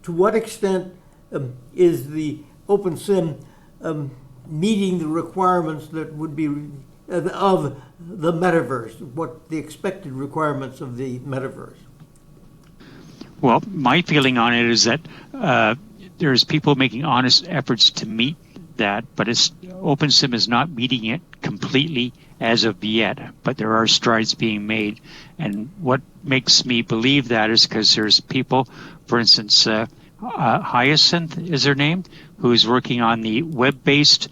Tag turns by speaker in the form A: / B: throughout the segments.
A: to what extent is the OpenSim meeting the requirements that would be of the Metaverse? What the expected requirements of the Metaverse?
B: Well, my feeling on it is that there's people making honest efforts to meet that, but OpenSim is not meeting it completely as of yet, but there are strides being made. And what makes me believe that is because there's people, for instance, Hyacinth is her name, who's working on the web-based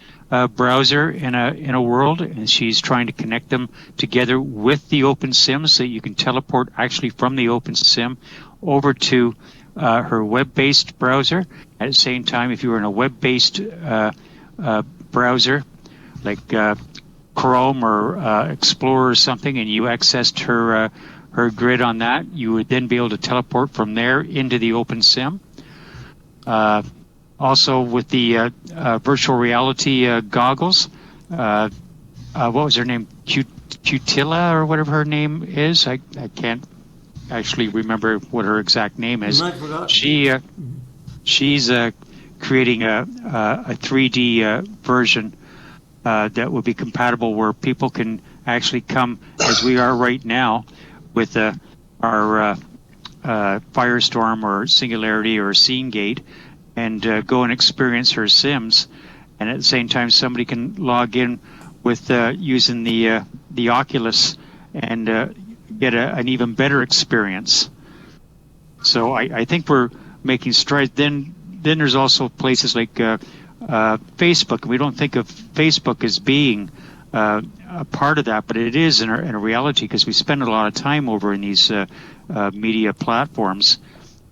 B: browser in a world, and she's trying to connect them together with the OpenSim so that you can teleport actually from the OpenSim over to her web-based browser. At the same time, if you were in a web-based browser like Chrome or Explorer or something, and you accessed her grid on that, you would then be able to teleport from there into the OpenSim. Also, with the virtual reality goggles, what was her name? Cutilla or whatever her name is. I can't actually remember what her exact name is. She's creating a 3D version that will be compatible, where people can actually come as we are right now with our Firestorm or Singularity or SceneGate, and go and experience her Sims, and at the same time somebody can log in with using the Oculus and get an even better experience. So I think we're making strides. Then there's also places like Facebook. We don't think of Facebook as being a part of that, but it is in a reality, because we spend a lot of time over in these media platforms.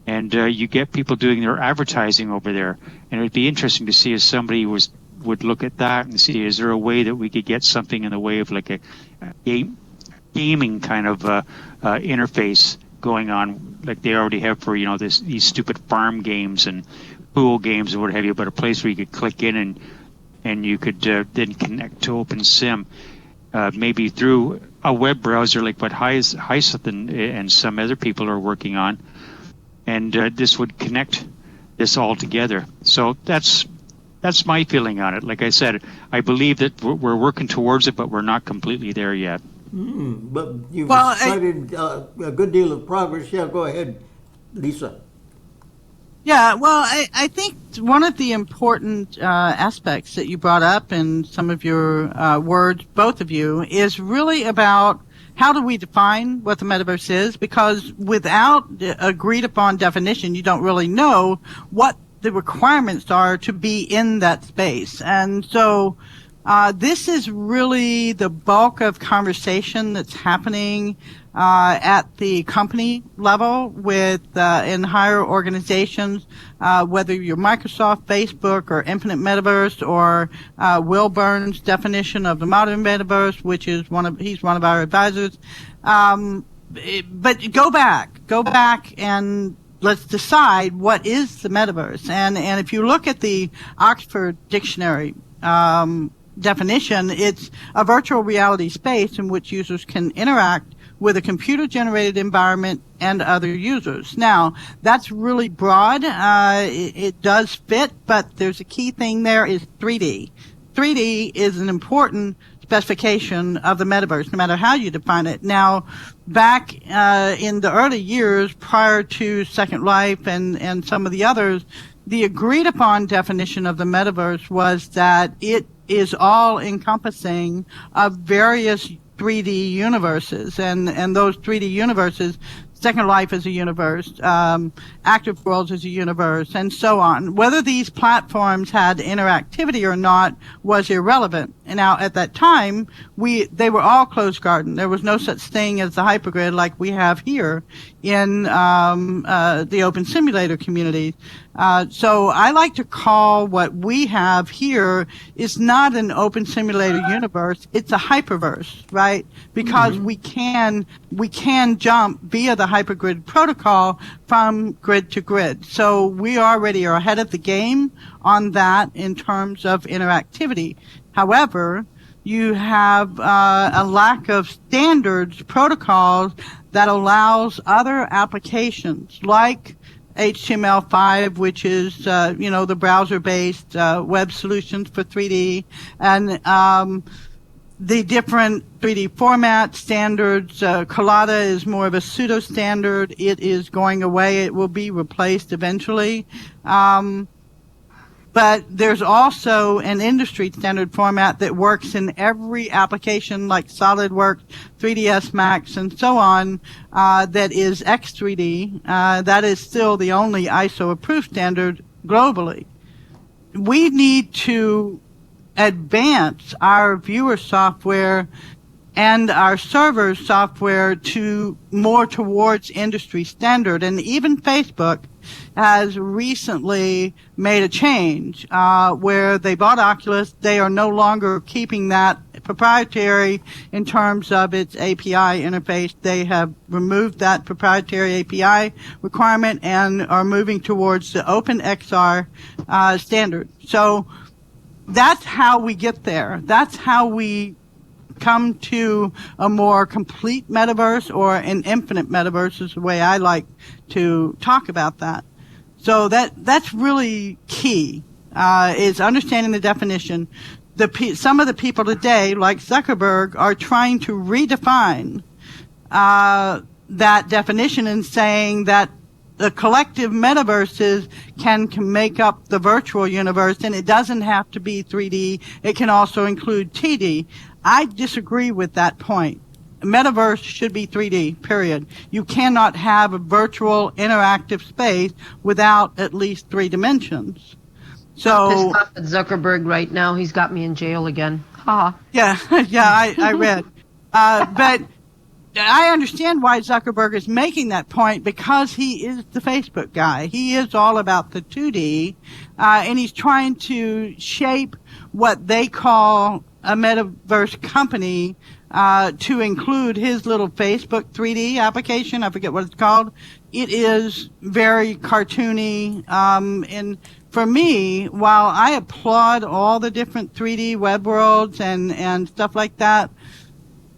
B: And you get people doing their advertising over there. And it would be interesting to see if somebody would look at that and see, is there a way that we could get something in the way of like a gaming kind of interface going on, like they already have for, these stupid farm games and pool games and what have you, but a place where you could click in and you could then connect to OpenSim, maybe through a web browser like what Hyacinth and some other people are working on. And this would connect this all together. So that's my feeling on it. Like I said, I believe that we're working towards it, but we're not completely there yet.
A: But you've cited a good deal of progress. Yeah, go ahead, Lisa.
C: Yeah, well, I think one of the important aspects that you brought up in some of your words, both of you, is really about how do we define what the metaverse is? Because without agreed upon definition, you don't really know what the requirements are to be in that space. And so this is really the bulk of conversation that's happening at the company level with in higher organizations, whether you're Microsoft, Facebook, or Infinite Metaverse, or Will Burns' definition of the modern metaverse, which is he's one of our advisors. But go back and let's decide what is the metaverse. And if you look at the Oxford Dictionary definition, it's a virtual reality space in which users can interact with a computer-generated environment and other users. Now, that's really broad. It does fit, but there's a key thing there is 3D. 3D is an important specification of the metaverse, no matter how you define it. Now, back in the early years prior to Second Life and some of the others, the agreed-upon definition of the metaverse was that it is all-encompassing of various 3D universes, and those 3D universes, Second Life is a universe, Active Worlds is a universe, and so on. Whether these platforms had interactivity or not was irrelevant. And now, at that time, they were all closed garden. There was no such thing as the hypergrid like we have here in the open simulator community. So I like to call what we have here is not an open simulator universe, it's a hyperverse, right? Because we can jump via the hypergrid protocol from grid to grid. So we already are ahead of the game on that in terms of interactivity. However, you have a lack of standards protocols that allows other applications like HTML5, which is, the browser-based web solutions for 3D, and the different 3D format standards. Collada is more of a pseudo-standard. It is going away. It will be replaced eventually. But there's also an industry standard format that works in every application like SolidWorks, 3ds Max, and so on, that is X3D. That is still the only ISO approved standard globally. We need to advance our viewer software and our server software to more towards industry standard. And even Facebook has recently made a change where they bought Oculus. They are no longer keeping that proprietary in terms of its API interface. They have removed that proprietary API requirement and are moving towards the OpenXR standard. So that's how we get there. That's how we come to a more complete metaverse, or an infinite metaverse is the way I like to talk about that. So that's really key, is understanding the definition. Some of the people today, like Zuckerberg, are trying to redefine that definition and saying that the collective metaverses can make up the virtual universe, and it doesn't have to be 3D. It can also include TD. I disagree with that point. Metaverse should be 3D, period. You cannot have a virtual interactive space without at least 3 dimensions. So,
D: I'm pissed off at Zuckerberg right now. He's got me in jail again. Ha.
C: Yeah, I read. But I understand why Zuckerberg is making that point, because he is the Facebook guy. He is all about the 2D, and he's trying to shape what they call a metaverse company to include his little Facebook 3D application. I forget what it's called. It is very cartoony. And for me, while I applaud all the different 3D web worlds and stuff like that,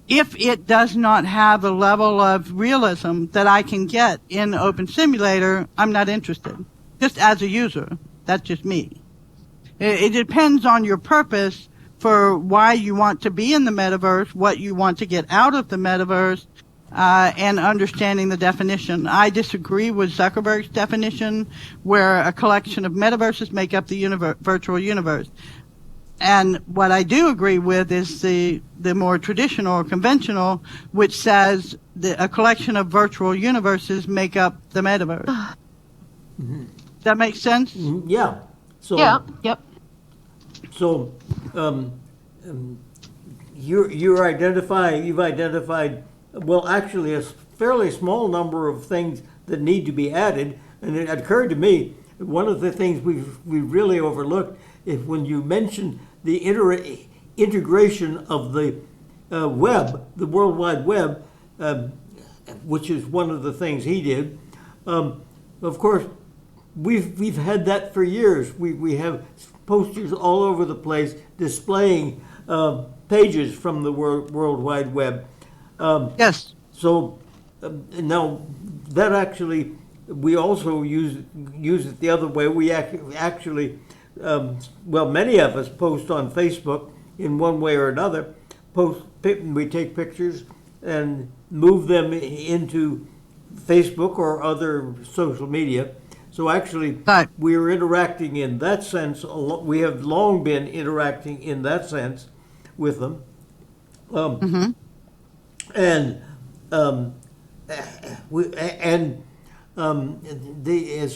C: if it does not have a level of realism that I can get in Open Simulator, I'm not interested. Just as a user. That's just me. It depends on your purpose for why you want to be in the metaverse, what you want to get out of the metaverse, and understanding the definition. I disagree with Zuckerberg's definition, where a collection of metaverses make up the virtual universe. And what I do agree with is the more traditional or conventional, which says that a collection of virtual universes make up the metaverse.
A: Mm-hmm.
C: Does that make sense?
A: Yeah. So,
D: Yeah, yep.
A: So, you've identified, well, actually a fairly small number of things that need to be added. And it occurred to me, one of the things we've really overlooked is when you mentioned the integration of the web, the World Wide Web, which is one of the things he did. Of course, we've had that for years. We have posters all over the place displaying pages from the World Wide Web.
C: Yes.
A: So now that actually, we also use it the other way. We actually, many of us post on Facebook in one way or another. We take pictures and move them into Facebook or other social media. So actually, we're interacting in that sense. We have long been interacting in that sense with them. As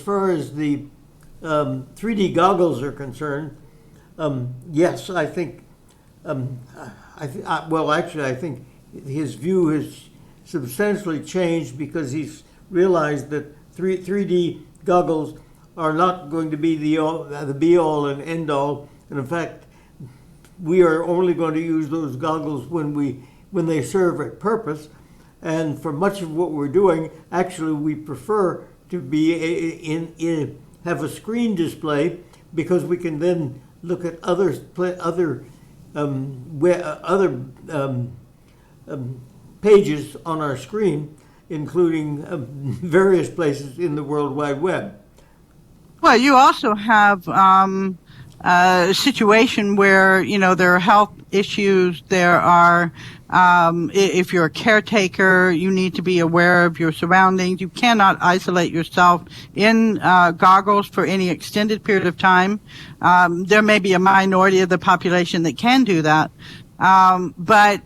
A: far as the 3D goggles are concerned, yes, I think. I think his view has substantially changed, because he's realized that 3D goggles are not going to be the be-all and end-all. And in fact, we are only going to use those goggles when they serve a purpose. And for much of what we're doing, actually, we prefer to be have a screen display, because we can then look at other pages on our screen including various places in the World Wide Web.
C: Well, you also have a situation where, there are health issues. There are, if you're a caretaker, you need to be aware of your surroundings. You cannot isolate yourself in goggles for any extended period of time. There may be a minority of the population that can do that. But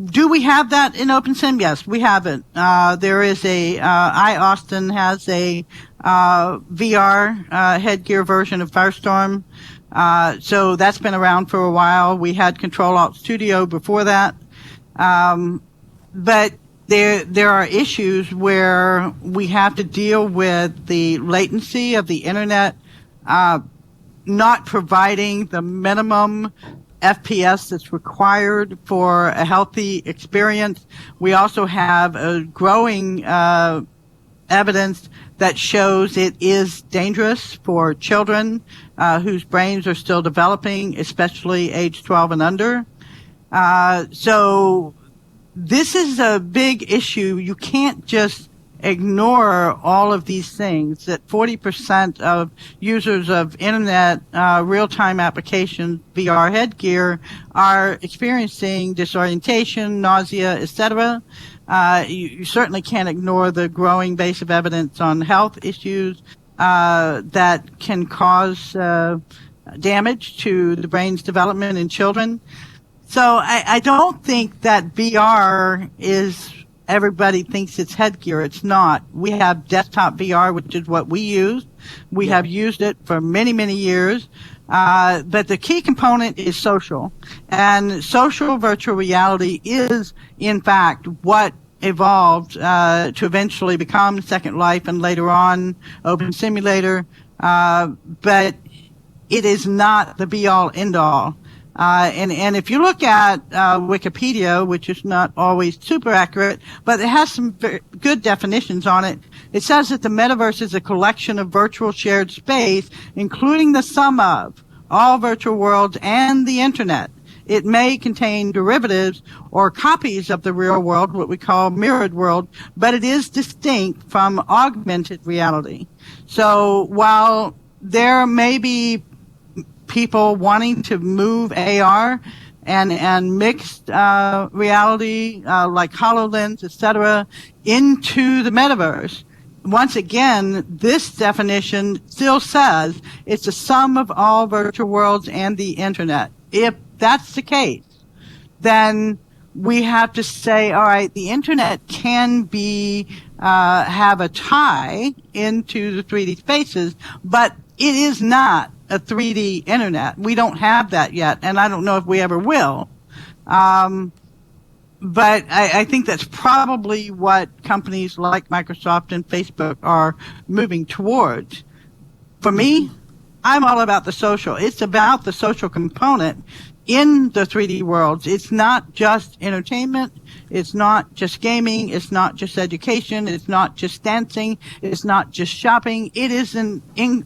C: do we have that in OpenSim? Yes, we have it. There is iAustin has a VR headgear version of Firestorm. So that's been around for a while. We had Control Alt Studio before that. But there are issues where we have to deal with the latency of the internet, not providing the minimum FPS that's required for a healthy experience. We also have a growing evidence that shows it is dangerous for children whose brains are still developing, especially age 12 and under. So this is a big issue. You can't just ignore all of these things, that 40% of users of internet real-time applications, VR headgear, are experiencing disorientation, nausea, etc. You certainly can't ignore the growing base of evidence on health issues that can cause damage to the brain's development in children. So I don't think that VR is, everybody thinks it's headgear. It's not. We have desktop VR, which is what we use. We have used it for many, many years. But the key component is social. And social virtual reality is, in fact, what evolved to eventually become Second Life and later on Open Simulator. But it is not the be-all, end-all. And if you look at Wikipedia, which is not always super accurate, but it has some very good definitions on it, it says that the metaverse is a collection of virtual shared space, including the sum of all virtual worlds and the internet. It may contain derivatives or copies of the real world, what we call mirrored world, but it is distinct from augmented reality. So while there may be people wanting to move AR and mixed reality like HoloLens, etc., into the metaverse, once again, this definition still says it's the sum of all virtual worlds and the internet. If that's the case, then we have to say, all right, the internet can be have a tie into the 3D spaces, but it is not a 3D internet. We don't have that yet, and I don't know if we ever will. But I think that's probably what companies like Microsoft and Facebook are moving towards. For me, I'm all about the social. It's about the social component in the 3D worlds. It's not just entertainment. It's not just gaming. It's not just education. It's not just dancing. It's not just shopping. It is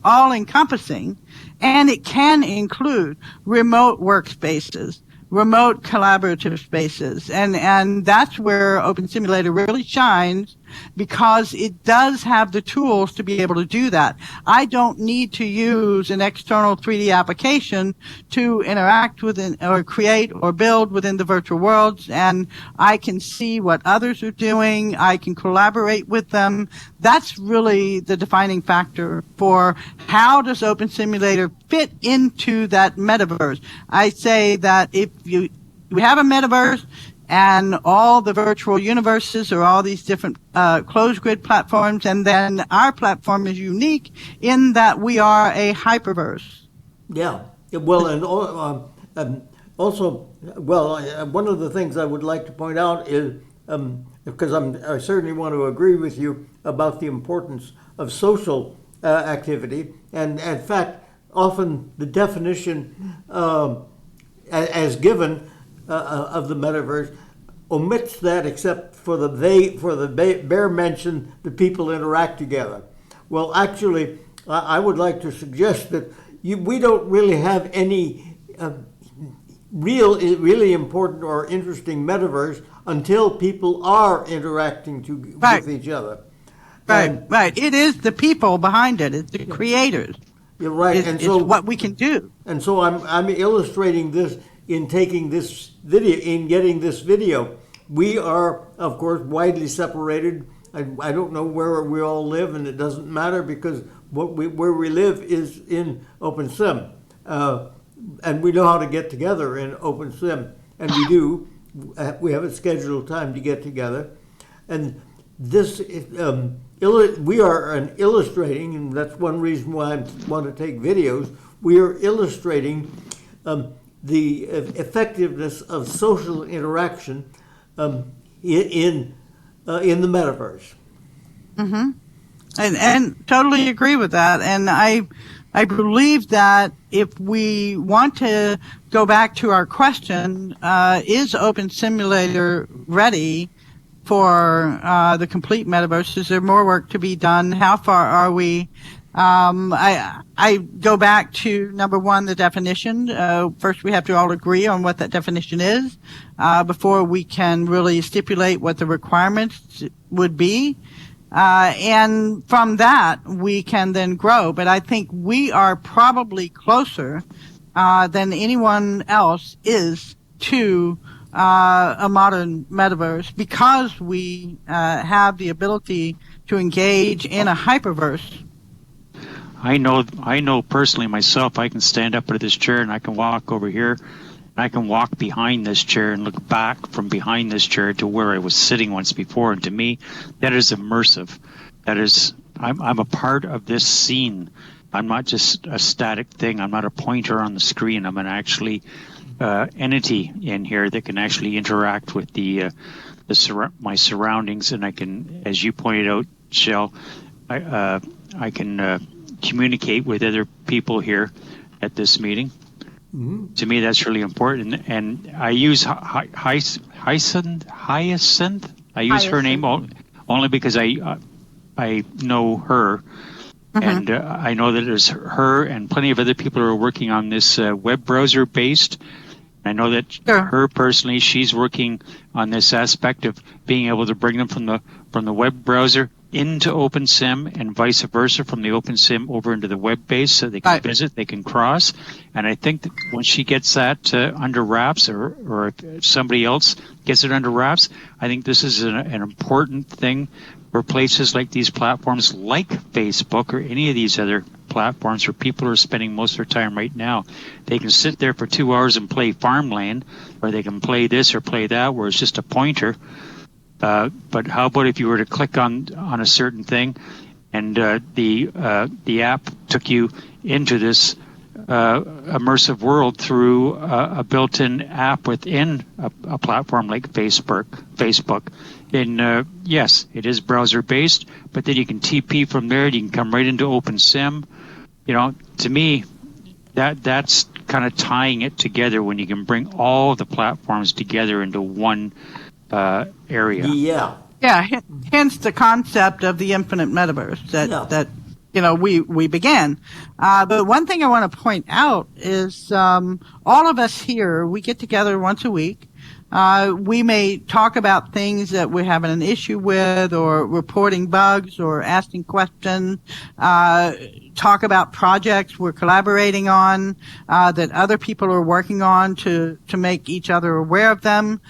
C: all-encompassing, and it can include remote workspaces, remote collaborative spaces, and that's where Open Simulator really shines, because it does have the tools to be able to do that. I don't need to use an external 3D application to interact with or create or build within the virtual worlds, and I can see what others are doing. I can collaborate with them. That's really the defining factor for how does Open Simulator fit into that metaverse. I say that if we have a metaverse, and all the virtual universes are all these different closed grid platforms, and then our platform is unique in that we are a hyperverse.
A: Yeah, well, and also, one of the things I would like to point out is, because I certainly want to agree with you about the importance of social activity, and in fact, often the definition as given of the metaverse omits that, except for the bare mention that people interact together. Well, actually, I would like to suggest that we don't really have any really important or interesting metaverse until people are interacting with each other.
C: Right. It is the people behind it. It's the creators.
A: You're right.
C: It's what we can do.
A: And so I'm illustrating this in taking this video, in getting this video. We are, of course, widely separated. I don't know where we all live, and it doesn't matter because where we live is in OpenSim. And we know how to get together in OpenSim, and we do. We have a scheduled time to get together. And this, we are illustrating, and that's one reason why I want to take videos, we are illustrating the effectiveness of social interaction in the metaverse.
C: Mm-hmm. And totally agree with that. And I believe that if we want to go back to our question, is Open Simulator ready for the complete metaverse? Is there more work to be done? How far are we? I go back to number one, the definition. First, we have to all agree on what that definition is before we can really stipulate what the requirements would be. And from that, we can then grow. But I think we are probably closer than anyone else is to a modern metaverse because we have the ability to engage in a hyperverse.
B: I know personally myself, I can stand up out of this chair and I can walk over here and I can walk behind this chair and look back from behind this chair to where I was sitting once before. And to me, that is immersive. That is, I'm a part of this scene. I'm not just a static thing. I'm not a pointer on the screen. I'm an actually entity in here that can actually interact with my surroundings. And I can, as you pointed out, Shell, I can communicate with other people here at this meeting. Mm-hmm. To me, that's really important. And I use Hyacinth. I use her name only because I know her. Mm-hmm. And I know that there's her and plenty of other people who are working on this web browser based. I know that her personally, she's working on this aspect of being able to bring them from the web browser into OpenSim and vice versa, from the OpenSim over into the web base, so they can visit, they can cross. And I think that when she gets that under wraps, or if somebody else gets it under wraps, I think this is an important thing for places like these platforms, like Facebook or any of these other platforms where people are spending most of their time right now. They can sit there for 2 hours and play Farmland, or they can play this or play that, where it's just a pointer. But how about if you were to click on a certain thing, and the app took you into this immersive world through a built-in app within a platform like Facebook. And yes, it is browser-based, but then you can TP from there. You can come right into OpenSim. You know, to me, that's kind of tying it together when you can bring all the platforms together into one area.
C: Yeah. Hence the concept of the infinite metaverse that we began. But one thing I want to point out is all of us here, we get together once a week. We may talk about things that we're having an issue with, or reporting bugs, or asking questions, talk about projects we're collaborating on, that other people are working on to make each other aware of them.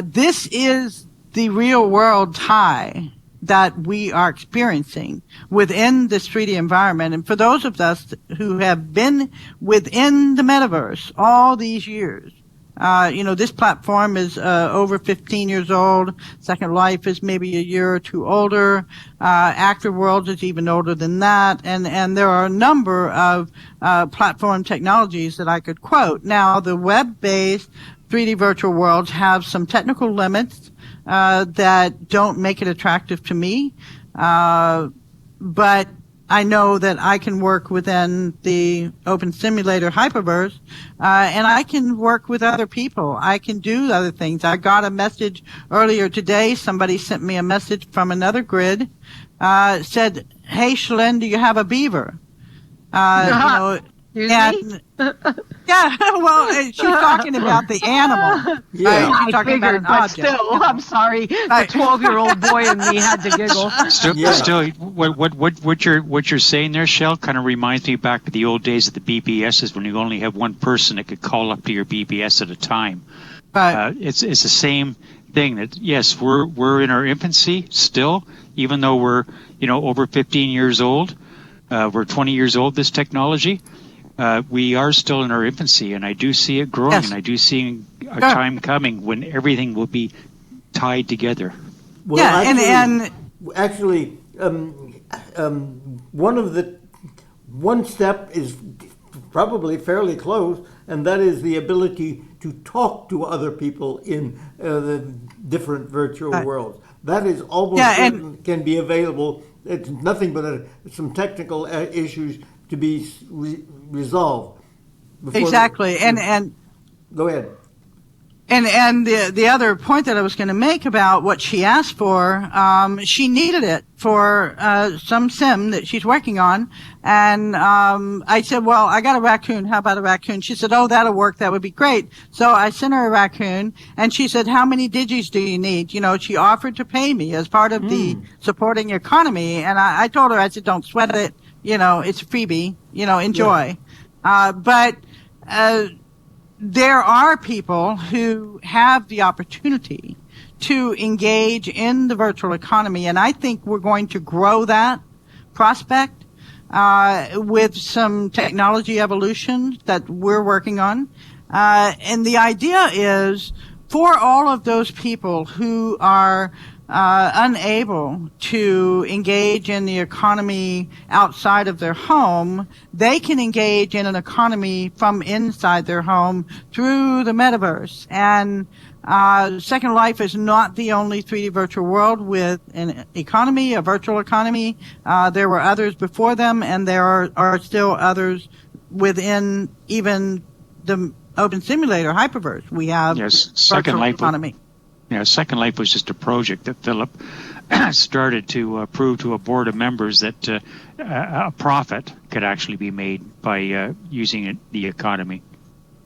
C: This is the real world tie that we are experiencing within this 3D environment. And for those of us who have been within the metaverse all these years, this platform is over 15 years old. Second Life is maybe a year or two older. Active Worlds is even older than that. And there are a number of platform technologies that I could quote. Now, the web-based 3D virtual worlds have some technical limits that don't make it attractive to me. But I know that I can work within the Open Simulator Hyperverse, and I can work with other people. I can do other things. I got a message earlier today. Somebody sent me a message from another grid, said, "Hey, Shalyn, do you have a beaver?"
D: Excuse me?
C: And yeah, well, she's talking about the animal.
A: Yeah.
C: Right?
D: I
C: She's talking about
D: figured,
C: an
D: but
C: object.
D: still, I'm sorry. The
C: Right.
D: 12-year-old boy in me had to giggle.
B: Still,
A: Yeah.
B: still, what you're saying there, Shell, kind of reminds me back to the old days of the BBSs when you only have one person that could call up to your BBS at a time.
C: Right.
B: It's the same thing. That yes, we're in our infancy still, even though we're over 15 years old. We're 20 years old. This technology, we are still in our infancy, and I do see it growing,
C: Yes.
B: and I do see a
C: Sure.
B: time coming when everything will be tied together.
A: Well,
C: Yeah,
A: actually, one step is probably fairly close, and that is the ability to talk to other people in the different virtual
C: Right.
A: worlds. That is almost
C: Yeah,
A: certain can be available. It's nothing but some technical issues to be resolved. before the-
C: exactly. And
A: Go ahead.
C: And the other point that I was going to make about what she asked for, she needed it for some sim that she's working on, and I said, well, I got a raccoon. How about a raccoon? She said, oh, that'll work. That would be great. So I sent her a raccoon, and she said, how many digis do you need? She offered to pay me as part of the supporting economy, and I told her, I said, don't sweat it. It's a freebie. Enjoy. But there are people who have the opportunity to engage in the virtual economy, and I think we're going to grow that prospect with some technology evolution that we're working on. And the idea is for all of those people who are unable to engage in the economy outside of their home, they can engage in an economy from inside their home through the metaverse. And Second Life is not the only 3D virtual world with an economy, a virtual economy. There were others before them, and there are still others within even the Open Simulator, Hyperverse. We have
B: Second
C: virtual
B: Life.
C: economy.
B: Second Life was just a project that Philip started to prove to a board of members that a profit could actually be made by using the economy.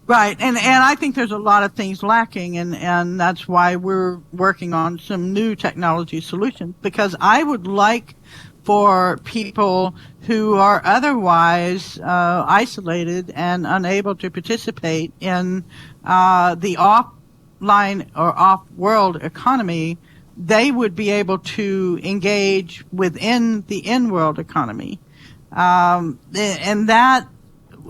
C: Right, and I think there's a lot of things lacking, and that's why we're working on some new technology solutions, because I would like for people who are otherwise isolated and unable to participate in the offline or off-world economy, they would be able to engage within the in-world economy. And that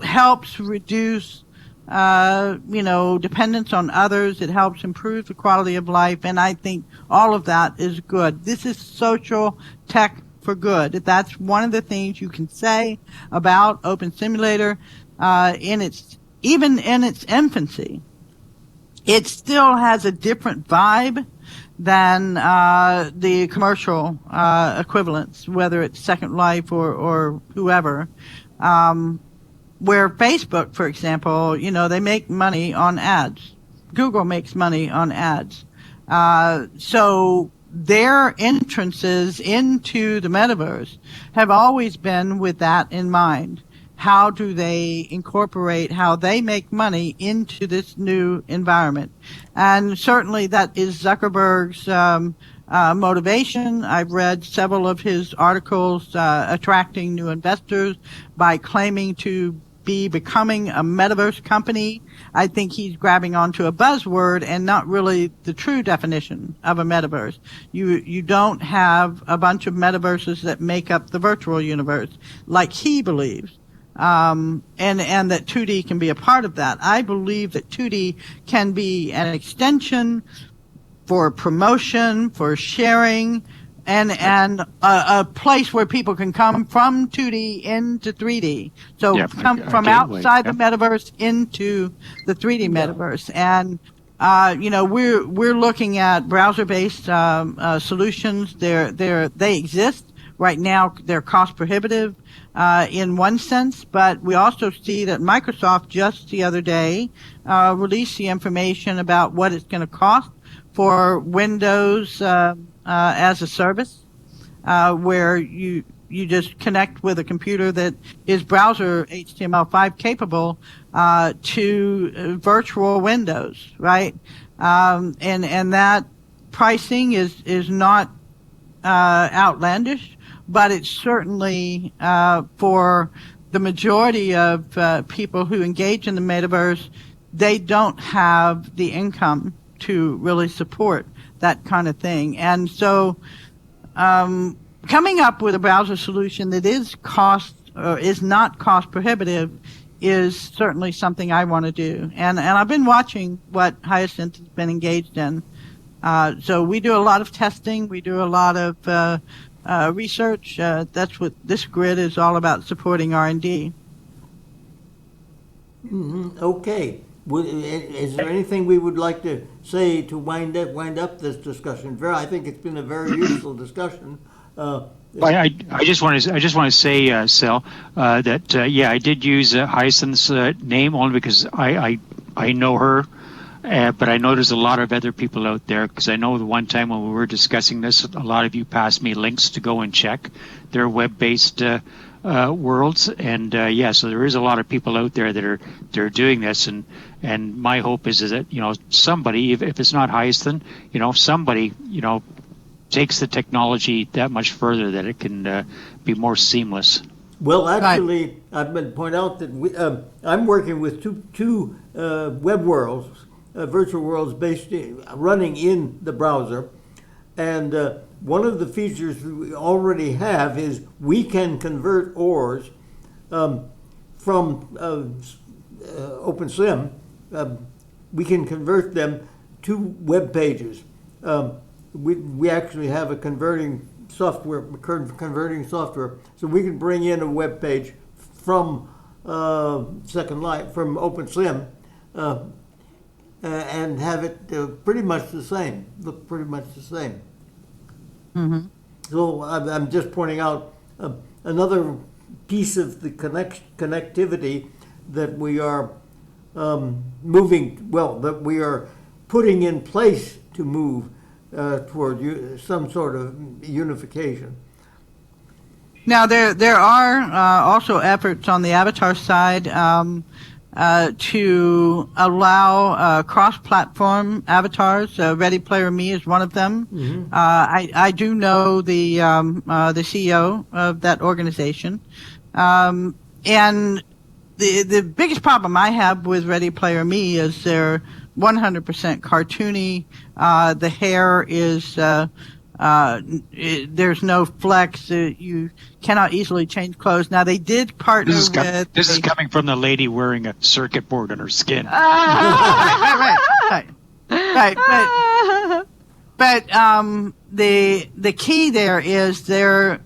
C: helps reduce dependence on others. It helps improve the quality of life, and I think all of that is good. This is social tech for good. That's one of the things you can say about Open Simulator. Even in its infancy, it still has a different vibe than the commercial equivalents, whether it's Second Life or whoever. Where Facebook, for example, they make money on ads. Google makes money on ads. So their entrances into the metaverse have always been with that in mind. How do they incorporate how they make money into this new environment? And certainly that is Zuckerberg's motivation. I've read several of his articles attracting new investors by claiming to be becoming a metaverse company. I think he's grabbing onto a buzzword and not really the true definition of a metaverse. You don't have a bunch of metaverses that make up the virtual universe like he believes. And that 2D can be a part of that. I believe that 2D can be an extension for promotion, for sharing, and a place where people can come from 2D into 3D. So come from outside the metaverse into the 3D metaverse. And we're looking at browser-based solutions. They exist right now. They're cost prohibitive in one sense, but we also see that Microsoft just the other day released the information about what it's going to cost for Windows as a service, where you just connect with a computer that is browser HTML5 capable to virtual windows, right? And that pricing is not outlandish, but it's certainly for the majority of people who engage in the metaverse, they don't have the income to really support that kind of thing. And so coming up with a browser solution that is not cost prohibitive is certainly something I want to do. And I've been watching what Hyacinth has been engaged in. So we do a lot of testing. We do a lot of research. That's what this grid is all about, supporting R&D.
A: Okay. Is there anything we would like to say to wind up this discussion? I think it's been a very useful discussion.
B: I just want to say, Sal, that I did use Hyacinth's name only because I know her, but I know there's a lot of other people out there, because I know the one time when we were discussing this, a lot of you passed me links to go and check their web-based worlds, and so there is a lot of people out there that are doing this, and my hope is that somebody, if it's not Hyacinth, somebody takes the technology that much further that it can be more seamless.
A: Well, actually, I've been point out that I'm working with two web worlds, virtual worlds running in the browser, and one of the features we already have is we can convert ORs from OpenSim. We can convert them to web pages. We actually have a converting software, so we can bring in a web page from Second Life, from OpenSim, and have it pretty much the same, look pretty much the same.
C: Mm-hmm.
A: So I'm just pointing out another piece of the connectivity that we are that we are putting in place to move toward some sort of unification.
C: Now, there are also efforts on the avatar side to allow cross-platform avatars. Ready Player Me is one of them. Mm-hmm. I do know the CEO of that organization, and the biggest problem I have with Ready Player Me is they're 100% cartoony. The hair is there's no flex. You cannot easily change clothes. Now, they did partner with...
B: This is coming from the lady wearing a circuit board on her skin.
C: Right. But the key there is they're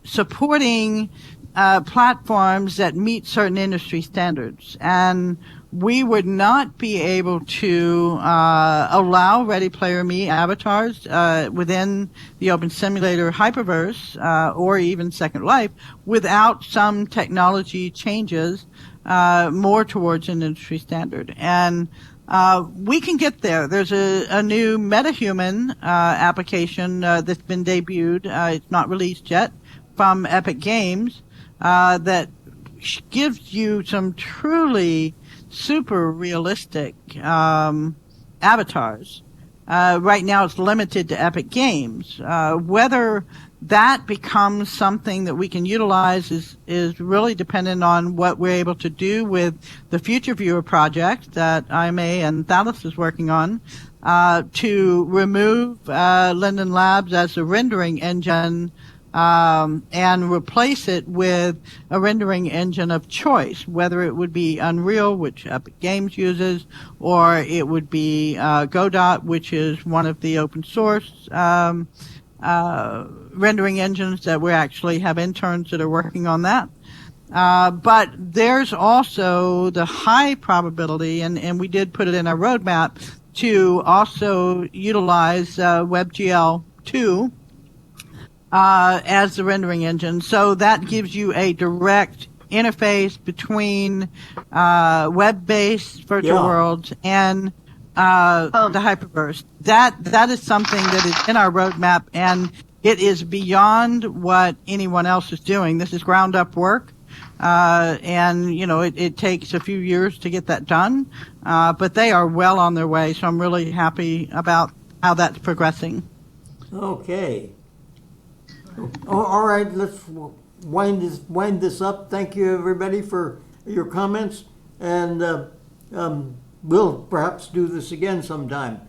C: supporting platforms that meet certain industry standards. And we would not be able to allow Ready Player Me avatars within the Open Simulator Hyperverse or even Second Life without some technology changes more towards an industry standard. And we can get there. There's a new MetaHuman application that's been debuted. It's not released yet, from Epic Games that gives you some truly super realistic avatars. Right now it's limited to Epic Games. Whether that becomes something that we can utilize is really dependent on what we're able to do with the Future Viewer project that IMA and Thales is working on to remove Linden Labs as a rendering engine and replace it with a rendering engine of choice, whether it would be Unreal, which Epic Games uses, or it would be Godot, which is one of the open source rendering engines that we actually have interns that are working on that. But there's also the high probability, and we did put it in our roadmap, to also utilize WebGL 2 as the rendering engine. So that gives you a direct interface between web-based virtual worlds and the Hyperverse. That is something that is in our roadmap, and it is beyond what anyone else is doing. This is ground up work. And, it takes a few years to get that done. But they are well on their way. So I'm really happy about how that's progressing.
A: Okay. All right, let's wind this up. Thank you, everybody, for your comments. And we'll perhaps do this again sometime.